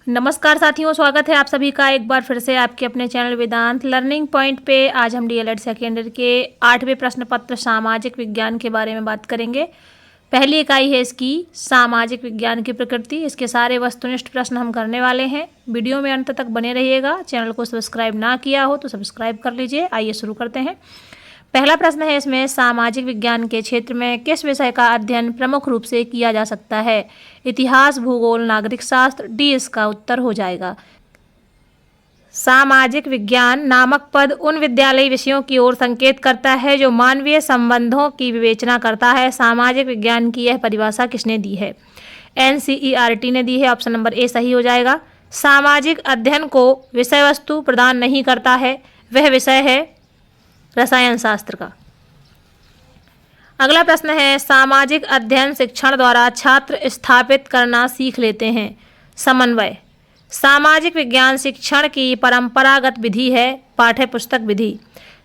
नमस्कार साथियों, स्वागत है आप सभी का एक बार फिर से आपके अपने चैनल वेदांत लर्निंग पॉइंट पे। आज हम डीएलएड सेकेंड ईयर के 8वें प्रश्न पत्र सामाजिक विज्ञान के बारे में बात करेंगे। पहली इकाई है इसकी सामाजिक विज्ञान की प्रकृति। इसके सारे वस्तुनिष्ठ प्रश्न हम करने वाले हैं। वीडियो में अंत तक बने रहिएगा। चैनल को सब्सक्राइब ना किया हो तो सब्सक्राइब कर लीजिए। आइए शुरू करते हैं। पहला प्रश्न है इसमें, सामाजिक विज्ञान के क्षेत्र में किस विषय का अध्ययन प्रमुख रूप से किया जा सकता है? इतिहास, भूगोल, नागरिक शास्त्र। डी इसका उत्तर हो जाएगा। सामाजिक विज्ञान नामक पद उन विद्यालयी विषयों की ओर संकेत करता है जो मानवीय संबंधों की विवेचना करता है। सामाजिक विज्ञान की यह परिभाषा किसने दी है? एनसीईआरटी ने दी है। ऑप्शन नंबर ए सही हो जाएगा। सामाजिक अध्ययन को विषय वस्तु प्रदान नहीं करता है, वह विषय है रसायन शास्त्र का। अगला प्रश्न है, सामाजिक अध्ययन शिक्षण द्वारा छात्र स्थापित करना सीख लेते हैं। समन्वय। सामाजिक विज्ञान शिक्षण की परंपरागत विधि है, पाठ्य पुस्तक विधि।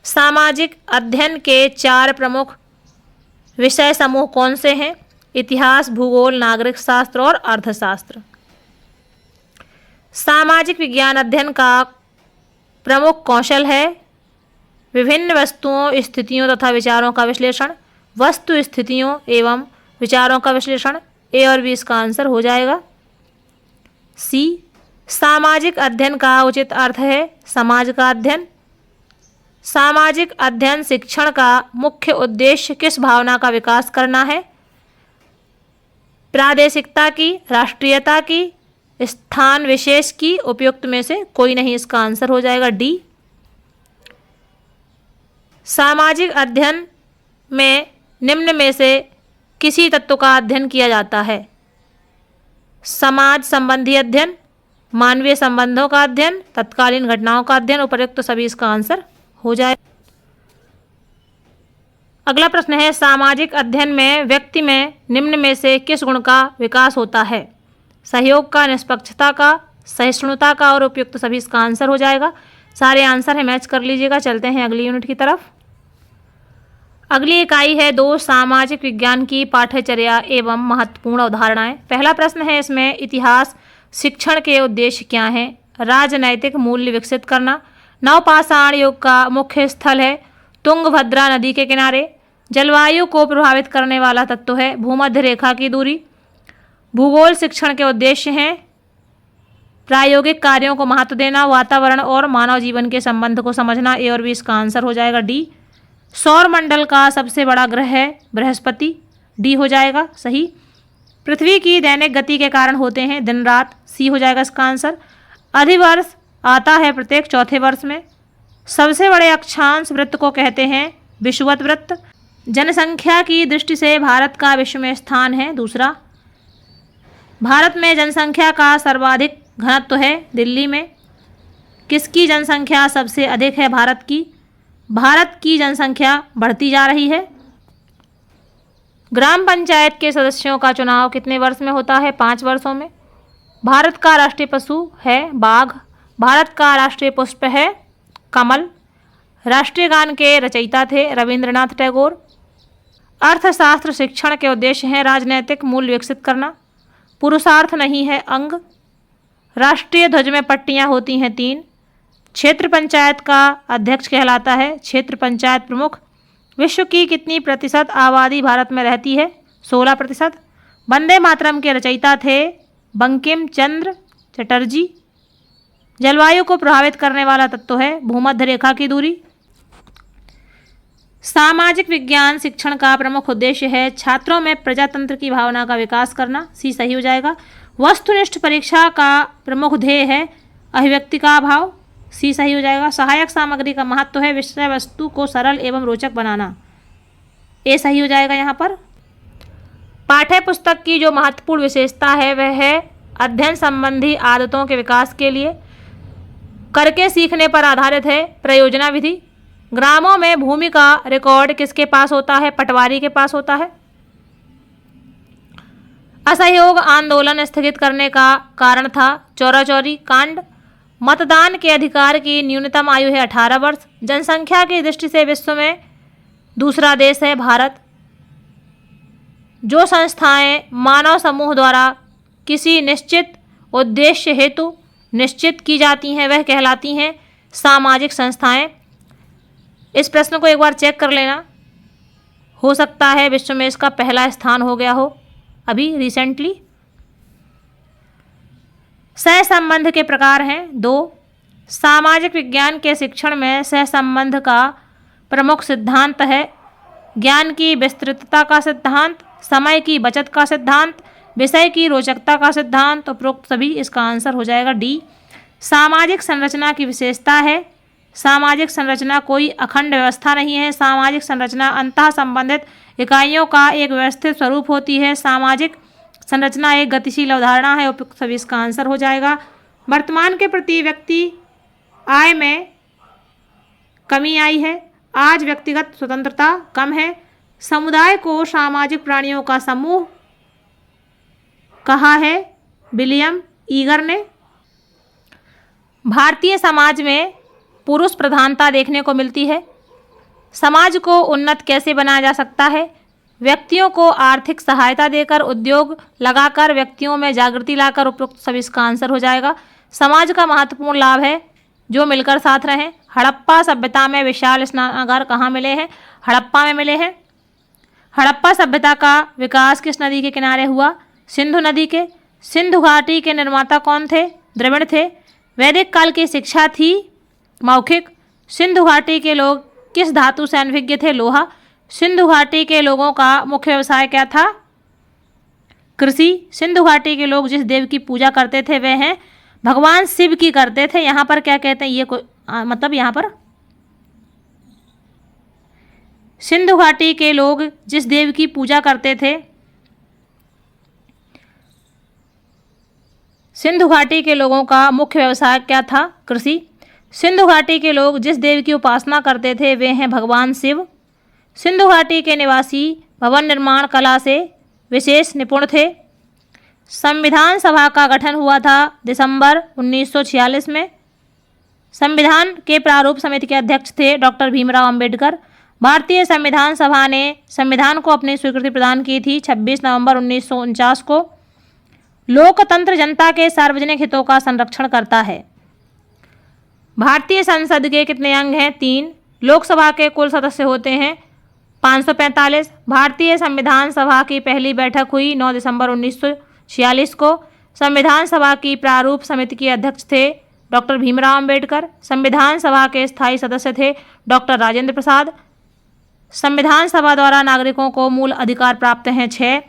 सामाजिक अध्ययन के 4 प्रमुख विषय समूह कौन से हैं? इतिहास, भूगोल, नागरिक शास्त्र और अर्थशास्त्र। सामाजिक विज्ञान अध्ययन का प्रमुख कौशल है विभिन्न वस्तुओं, स्थितियों तथा विचारों का विश्लेषण। वस्तु, स्थितियों एवं विचारों का विश्लेषण। ए और बी इसका आंसर हो जाएगा। सी। सामाजिक अध्ययन का उचित अर्थ है समाज का अध्ययन। सामाजिक अध्ययन शिक्षण का मुख्य उद्देश्य किस भावना का विकास करना है? प्रादेशिकता की, राष्ट्रीयता की, स्थान विशेष की, उपयुक्त में से कोई नहीं। इसका आंसर हो जाएगा डी। सामाजिक अध्ययन में निम्न में से किसी तत्व का अध्ययन किया जाता है? समाज संबंधी अध्ययन, मानवीय संबंधों का अध्ययन, तत्कालीन घटनाओं का अध्ययन। उपयुक्त सभी इसका आंसर हो जाए। अगला प्रश्न है, सामाजिक अध्ययन में व्यक्ति में निम्न में से किस गुण का विकास होता है? सहयोग का, निष्पक्षता का, सहिष्णुता का और उपयुक्त सभी इसका आंसर हो जाएगा। सारे आंसर है, मैच कर लीजिएगा। चलते हैं अगली यूनिट की तरफ। अगली इकाई है 2, सामाजिक विज्ञान की पाठ्यचर्या एवं महत्वपूर्ण अवधारणाएं। पहला प्रश्न है इसमें, इतिहास शिक्षण के उद्देश्य क्या हैं? राजनैतिक मूल्य विकसित करना। नवपाषाण युग का मुख्य स्थल है तुंगभद्रा नदी के किनारे। जलवायु को प्रभावित करने वाला तत्व है भूमध्य रेखा की दूरी। भूगोल शिक्षण के उद्देश्य हैं प्रायोगिक कार्यों को महत्व देना, वातावरण और मानव जीवन के संबंध को समझना। ए और बी इसका आंसर हो जाएगा डी। सौर मंडल का सबसे बड़ा ग्रह है बृहस्पति। डी हो जाएगा सही। पृथ्वी की दैनिक गति के कारण होते हैं दिन रात। सी हो जाएगा इसका आंसर। अधिवर्ष आता है प्रत्येक चौथे वर्ष में। सबसे बड़े अक्षांश वृत्त को कहते हैं विषुवत वृत्त। जनसंख्या की दृष्टि से भारत का विश्व में स्थान है दूसरा। भारत में जनसंख्या का सर्वाधिक घनत्व है दिल्ली में। किसकी जनसंख्या सबसे अधिक है? भारत की। भारत की जनसंख्या बढ़ती जा रही है। ग्राम पंचायत के सदस्यों का चुनाव कितने वर्ष में होता है? 5 वर्षों में। भारत का राष्ट्रीय पशु है बाघ। भारत का राष्ट्रीय पुष्प है कमल। राष्ट्रीय गान के रचयिता थे रविंद्रनाथ टैगोर। अर्थशास्त्र शिक्षण के उद्देश्य हैं राजनैतिक मूल्य विकसित करना। पुरुषार्थ नहीं है अंग। राष्ट्रीय ध्वज में पट्टियां होती हैं 3। क्षेत्र पंचायत का अध्यक्ष कहलाता है क्षेत्र पंचायत प्रमुख। विश्व की कितनी प्रतिशत आबादी भारत में रहती है? 16%। वंदे मातरम के रचयिता थे बंकिम चंद्र चटर्जी। जलवायु को प्रभावित करने वाला तत्व है भूमध्य रेखा की दूरी। सामाजिक विज्ञान शिक्षण का प्रमुख उद्देश्य है छात्रों में प्रजातंत्र की भावना का विकास करना। सी सही हो जाएगा। वस्तुनिष्ठ परीक्षा का प्रमुख ध्येय है अभिव्यक्ति का अभाव। सी सही हो जाएगा। सहायक सामग्री का महत्व है विषय वस्तु को सरल एवं रोचक बनाना। ए सही हो जाएगा यहाँ पर। पाठ्य पुस्तक की जो महत्वपूर्ण विशेषता है वह है अध्ययन संबंधी आदतों के विकास के लिए करके सीखने पर आधारित है प्रयोजना विधि। ग्रामों में भूमि का रिकॉर्ड किसके पास होता है? पटवारी के पास होता है। असहयोग आंदोलन स्थगित करने का कारण था चौरा-चौरी कांड। मतदान के अधिकार की न्यूनतम आयु है 18 वर्ष। जनसंख्या की दृष्टि से विश्व में दूसरा देश है भारत। जो संस्थाएं मानव समूह द्वारा किसी निश्चित उद्देश्य हेतु निश्चित की जाती हैं वह कहलाती हैं सामाजिक संस्थाएं। इस प्रश्न को एक बार चेक कर लेना, हो सकता है विश्व में इसका पहला स्थान हो गया हो अभी रिसेंटली। सहसंबंध के प्रकार हैं 2। सामाजिक विज्ञान के शिक्षण में सहसंबंध का प्रमुख सिद्धांत है ज्ञान की विस्तृतता का सिद्धांत, समय की बचत का सिद्धांत, विषय की रोचकता का सिद्धांत। उपरोक्त सभी इसका आंसर हो जाएगा डी। सामाजिक संरचना की विशेषता है सामाजिक संरचना कोई अखंड व्यवस्था नहीं है। सामाजिक संरचना अंतः संबंधित इकाइयों का एक व्यवस्थित स्वरूप होती है। सामाजिक संरचना एक गतिशील अवधारणा है। उपयुक्त सभी इसका आंसर हो जाएगा। वर्तमान के प्रति व्यक्ति आय में कमी आई है। आज व्यक्तिगत स्वतंत्रता कम है। समुदाय को सामाजिक प्राणियों का समूह कहा है विलियम ईगर ने। भारतीय समाज में पुरुष प्रधानता देखने को मिलती है। समाज को उन्नत कैसे बनाया जा सकता है? व्यक्तियों को आर्थिक सहायता देकर, उद्योग लगाकर, व्यक्तियों में जागृति लाकर। उपयुक्त सभी इसका आंसर हो जाएगा। समाज का महत्वपूर्ण लाभ है जो मिलकर साथ रहें। हड़प्पा सभ्यता में विशाल स्नानागार कहाँ मिले हैं? हड़प्पा में मिले हैं। हड़प्पा सभ्यता का विकास किस नदी के किनारे हुआ? सिंधु नदी के। सिंधु घाटी के निर्माता कौन थे? द्रविड़ थे। वैदिक काल की शिक्षा थी मौखिक। सिंधु घाटी के लोग किस धातु से अनभिज्ञ थे? लोहा। सिंधु घाटी के लोगों का मुख्य व्यवसाय क्या था? कृषि। सिंधु घाटी के लोग जिस देव की पूजा करते थे वे हैं भगवान शिव की करते थे। यहाँ पर क्या कहते हैं ये मतलब यहाँ पर सिंधु घाटी के लोग जिस देव की पूजा करते थे, सिंधु घाटी के लोगों का मुख्य व्यवसाय क्या था? कृषि। सिंधु घाटी के लोग जिस देव की उपासना करते थे वे हैं भगवान शिव। सिंधु घाटी के निवासी भवन निर्माण कला से विशेष निपुण थे। संविधान सभा का गठन हुआ था दिसंबर 1946 में। संविधान के प्रारूप समिति के अध्यक्ष थे डॉक्टर भीमराव अंबेडकर। भारतीय संविधान सभा ने संविधान को अपनी स्वीकृति प्रदान की थी 26 नवंबर 1949 को। लोकतंत्र जनता के सार्वजनिक हितों का संरक्षण करता है। भारतीय संसद के कितने अंग हैं? 3। लोकसभा के कुल सदस्य होते हैं 545। भारतीय संविधान सभा की पहली बैठक हुई 9 दिसंबर 1946 को। संविधान सभा की प्रारूप समिति के अध्यक्ष थे डॉक्टर भीमराव अंबेडकर। संविधान सभा के स्थायी सदस्य थे डॉक्टर राजेंद्र प्रसाद। संविधान सभा द्वारा नागरिकों को मूल अधिकार प्राप्त हैं 6।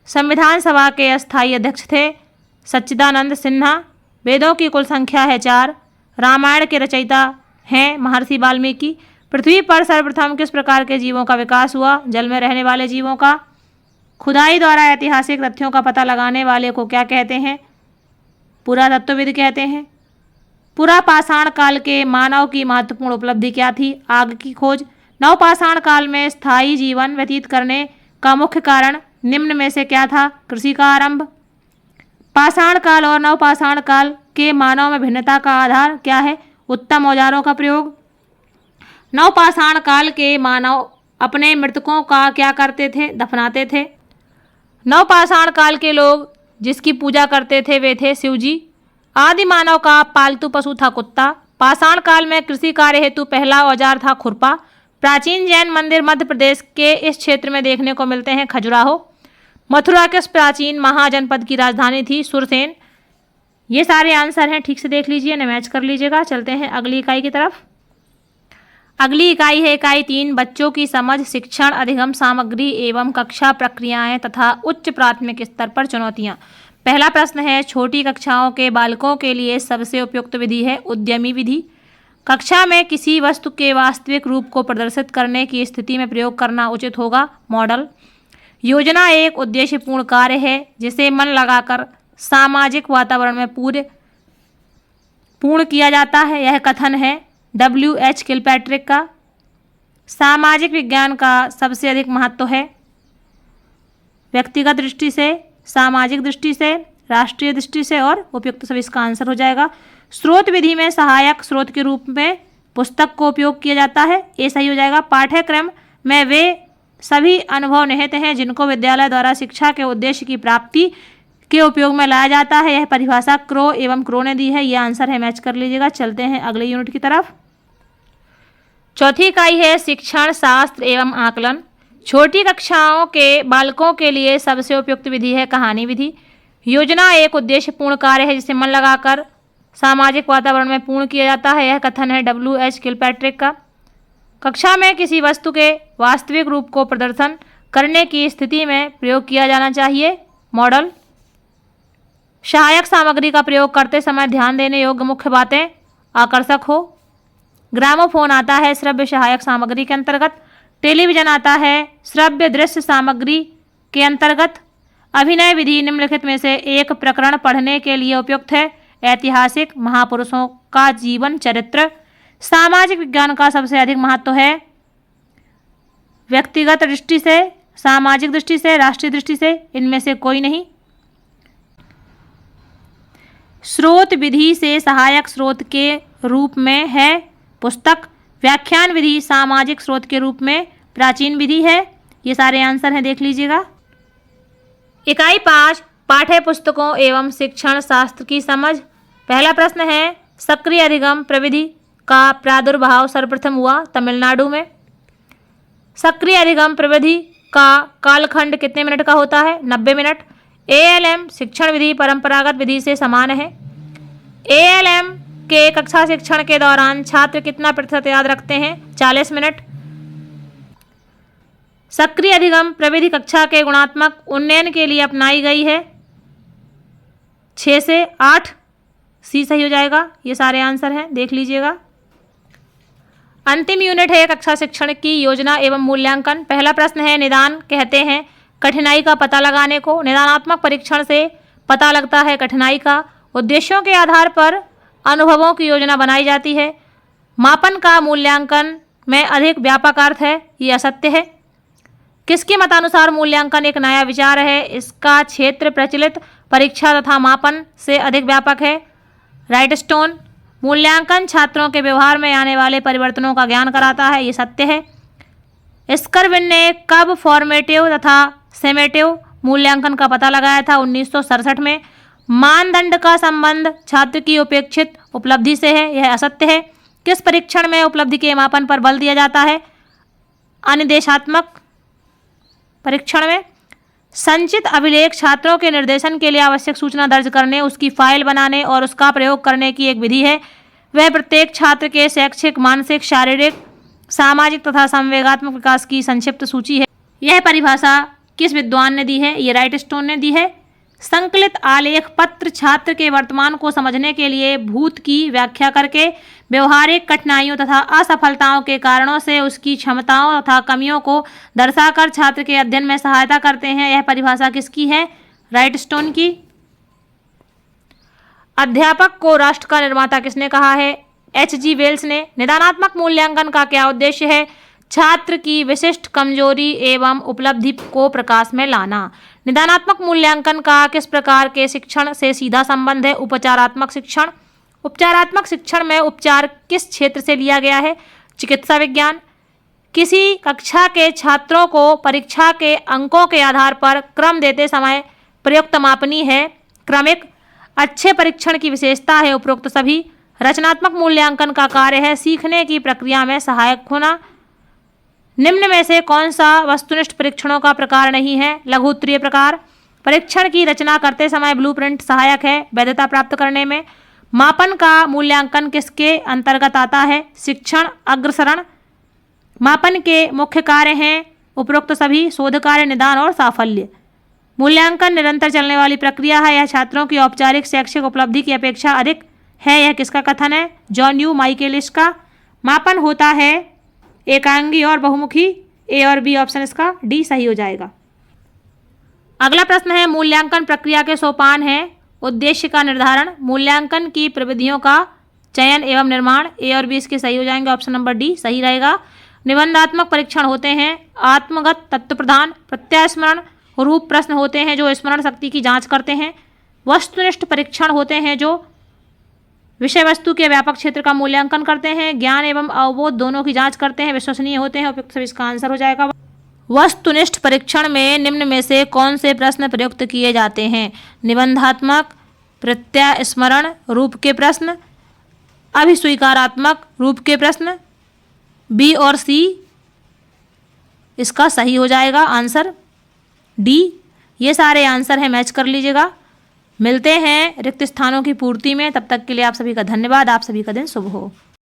संविधान सभा के अस्थायी अध्यक्ष थे सच्चिदानंद सिन्हा। वेदों की कुल संख्या है 4। रामायण के रचयिता हैं महर्षि वाल्मीकि। पृथ्वी पर सर्वप्रथम किस प्रकार के जीवों का विकास हुआ? जल में रहने वाले जीवों का। खुदाई द्वारा ऐतिहासिक तथ्यों का पता लगाने वाले को क्या कहते हैं? पुरातत्वविद कहते हैं। पुरापाषाण काल के मानव की महत्वपूर्ण उपलब्धि क्या थी? आग की खोज। नवपाषाण काल में स्थायी जीवन व्यतीत करने का मुख्य कारण निम्न में से क्या था? कृषि का आरंभ। पाषाण काल और नवपाषाण काल के मानव में भिन्नता का आधार क्या है? उत्तम औजारों का प्रयोग। नवपाषाण काल के मानव अपने मृतकों का क्या करते थे? दफनाते थे। नवपाषाण काल के लोग जिसकी पूजा करते थे वे थे शिवजी। आदि मानव का पालतू पशु था कुत्ता। पाषाण काल में कृषि कार्य हेतु पहला औजार था खुरपा। प्राचीन जैन मंदिर मध्य प्रदेश के इस क्षेत्र में देखने को मिलते हैं खजुराहो। मथुरा किस प्राचीन महाजनपद की राजधानी थी? सुरसेन। ये सारे आंसर हैं, ठीक से देख लीजिए, न मैच कर लीजिएगा। चलते हैं अगली इकाई की तरफ। अगली इकाई है इकाई 3, बच्चों की समझ, शिक्षण, अधिगम सामग्री एवं कक्षा प्रक्रियाएं तथा उच्च प्राथमिक स्तर पर चुनौतियां। पहला प्रश्न है, छोटी कक्षाओं के बालकों के लिए सबसे उपयुक्त विधि है उद्यमी विधि। कक्षा में किसी वस्तु के वास्तविक रूप को प्रदर्शित करने की स्थिति में प्रयोग करना उचित होगा मॉडल। योजना एक उद्देश्यपूर्ण कार्य है जिसे मन लगाकर सामाजिक वातावरण में पूर्ण किया जाता है। यह कथन है W.H. किलपैट्रिक का। सामाजिक विज्ञान का सबसे अधिक महत्व है व्यक्तिगत दृष्टि से, सामाजिक दृष्टि से, राष्ट्रीय दृष्टि से और उपयुक्त सभी इसका आंसर हो जाएगा। स्रोत विधि में सहायक स्रोत के रूप में पुस्तक को उपयोग किया जाता है, ये सही हो जाएगा। पाठ्यक्रम में वे सभी अनुभव निहित हैं जिनको विद्यालय द्वारा शिक्षा के उद्देश्य की प्राप्ति के उपयोग में लाया जाता है। यह परिभाषा क्रो एवं क्रो ने दी है। यह आंसर है, मैच कर लीजिएगा। चलते हैं अगले यूनिट की तरफ। चौथी इकाई है शिक्षण शास्त्र एवं आकलन। छोटी कक्षाओं के बालकों के लिए सबसे उपयुक्त विधि है कहानी विधि। योजना एक उद्देश्यपूर्ण कार्य है जिसे मन लगाकर सामाजिक वातावरण में पूर्ण किया जाता है। यह कथन है W.H. किलपैट्रिक का। कक्षा में किसी वस्तु के वास्तविक रूप को प्रदर्शन करने की स्थिति में प्रयोग किया जाना चाहिए। मॉडल। सहायक सामग्री का प्रयोग करते समय ध्यान देने योग्य मुख्य बातें। आकर्षक हो। ग्रामोफोन आता है श्रव्य सहायक सामग्री के अंतर्गत। टेलीविजन आता है श्रव्य दृश्य सामग्री के अंतर्गत। अभिनय विधि निम्नलिखित में से एक प्रकरण पढ़ने के लिए उपयुक्त है। ऐतिहासिक महापुरुषों का जीवन चरित्र। सामाजिक विज्ञान का सबसे अधिक महत्व है व्यक्तिगत दृष्टि से, सामाजिक दृष्टि से, राष्ट्रीय दृष्टि से, इनमें से कोई नहीं। स्रोत विधि से सहायक स्रोत के रूप में है पुस्तक। व्याख्यान विधि सामाजिक स्रोत के रूप में प्राचीन विधि है। ये सारे आंसर हैं, देख लीजिएगा। इकाई 5 पाठ्य पुस्तकों एवं शिक्षण शास्त्र की समझ। पहला प्रश्न है सक्रिय अधिगम प्रविधि का प्रादुर्भाव सर्वप्रथम हुआ तमिलनाडु में। सक्रिय अधिगम प्रविधि का कालखंड कितने मिनट का होता है? 90 मिनट। ALM शिक्षण विधि परंपरागत विधि से समान है। ALM के कक्षा शिक्षण के दौरान छात्र कितना प्रतिशत याद रखते हैं? 40 मिनट। सक्रिय अधिगम प्रविधि कक्षा के गुणात्मक उन्नयन के लिए अपनाई गई है। 6 से 8, सी सही हो जाएगा। ये सारे आंसर हैं, देख लीजिएगा। अंतिम यूनिट है कक्षा शिक्षण की योजना एवं मूल्यांकन। पहला प्रश्न है निदान कहते हैं कठिनाई का पता लगाने को। निदानात्मक परीक्षण से पता लगता है कठिनाई का। उद्देश्यों के आधार पर अनुभवों की योजना बनाई जाती है। मापन का मूल्यांकन में अधिक व्यापक अर्थ है, ये असत्य है। किसके मतानुसार मूल्यांकन एक नया विचार है? इसका क्षेत्र प्रचलित परीक्षा तथा मापन से अधिक व्यापक है। राइटस्टोन। मूल्यांकन छात्रों के व्यवहार में आने वाले परिवर्तनों का ज्ञान कराता है, ये सत्य है। स्कर्विन ने कब फॉर्मेटिव तथा सेमेटिव मूल्यांकन का पता लगाया था? 1967 में। मानदंड का संबंध छात्र की उपेक्षित उपलब्धि से है, यह असत्य है। किस परीक्षण में उपलब्धि के मापन पर बल दिया जाता है? अनुदेशात्मक परीक्षण में। संचित अभिलेख छात्रों के निर्देशन के लिए आवश्यक सूचना दर्ज करने, उसकी फाइल बनाने और उसका प्रयोग करने की एक विधि है। वह प्रत्येक छात्र के शैक्षिक, मानसिक, शारीरिक, सामाजिक तथा संवेगात्मक विकास की संक्षिप्त सूची है। यह परिभाषा किस विद्वान ने दी है? ये राइटस्टोन ने दी है। संकलित आलेख पत्र छात्र के वर्तमान को समझने के लिए भूत की व्याख्या करके व्यवहारिक कठिनाइयों तथा असफलताओं के कारणों से उसकी क्षमताओं तथा कमियों को दर्शाकर छात्र के अध्ययन में सहायता करते हैं। यह परिभाषा किसकी है? राइटस्टोन की। अध्यापक को राष्ट्र का निर्माता किसने कहा है? H.G. वेल्स ने। निदानात्मक मूल्यांकन का क्या उद्देश्य है? छात्र की विशिष्ट कमजोरी एवं उपलब्धि को प्रकाश में लाना। निदानात्मक मूल्यांकन का किस प्रकार के शिक्षण से सीधा संबंध है? उपचारात्मक शिक्षण। उपचारात्मक शिक्षण में उपचार किस क्षेत्र से लिया गया है? चिकित्सा विज्ञान। किसी कक्षा के छात्रों को परीक्षा के अंकों के आधार पर क्रम देते समय प्रयुक्त मापनी है क्रमिक। अच्छे परीक्षण की विशेषता है उपरोक्त सभी। रचनात्मक मूल्यांकन का कार्य है सीखने की प्रक्रिया में सहायक होना। निम्न में से कौन सा वस्तुनिष्ठ परीक्षणों का प्रकार नहीं है? लघु उत्तरीय प्रकार। परीक्षण की रचना करते समय ब्लूप्रिंट सहायक है वैधता प्राप्त करने में। मापन का मूल्यांकन किसके अंतर्गत आता है? शिक्षण अग्रसरण। मापन के मुख्य कार्य हैं उपरोक्त सभी: शोध कार्य, निदान और साफल्य। मूल्यांकन निरंतर चलने वाली प्रक्रिया है। यह छात्रों की औपचारिक शैक्षिक उपलब्धि की अपेक्षा अधिक है। यह किसका कथन है? जॉन यू माइकेलिस का। मापन होता है एकांगी और बहुमुखी। ए और बी ऑप्शन इसका डी सही हो जाएगा। अगला प्रश्न है मूल्यांकन प्रक्रिया के सोपान है। उद्देश्य का निर्धारण, मूल्यांकन की प्रविधियों का चयन एवं निर्माण। ए और बी इसके सही हो जाएंगे, ऑप्शन नंबर डी सही रहेगा। निबंधात्मक परीक्षण होते हैं आत्मगत, तत्व प्रधान, प्रत्यास्मरण रूप प्रश्न होते हैं जो स्मरण शक्ति की जांच करते हैं। वस्तुनिष्ठ परीक्षण होते हैं जो विषय वस्तु के व्यापक क्षेत्र का मूल्यांकन करते हैं। ज्ञान एवं अवबोध दोनों की जांच करते हैं, विश्वसनीय होते हैं। उपयुक्त सभी इसका आंसर हो जाएगा। वस्तुनिष्ठ परीक्षण में निम्न में से कौन से प्रश्न प्रयुक्त किए जाते हैं? निबंधात्मक, प्रत्यास्मरण रूप के प्रश्न, अभिस्वीकारात्मक रूप के प्रश्न, बी और सी। इसका सही हो जाएगा आंसर डी। ये सारे आंसर हैं, मैच कर लीजिएगा। मिलते हैं रिक्त स्थानों की पूर्ति में, तब तक के लिए आप सभी का धन्यवाद। आप सभी का दिन शुभ हो।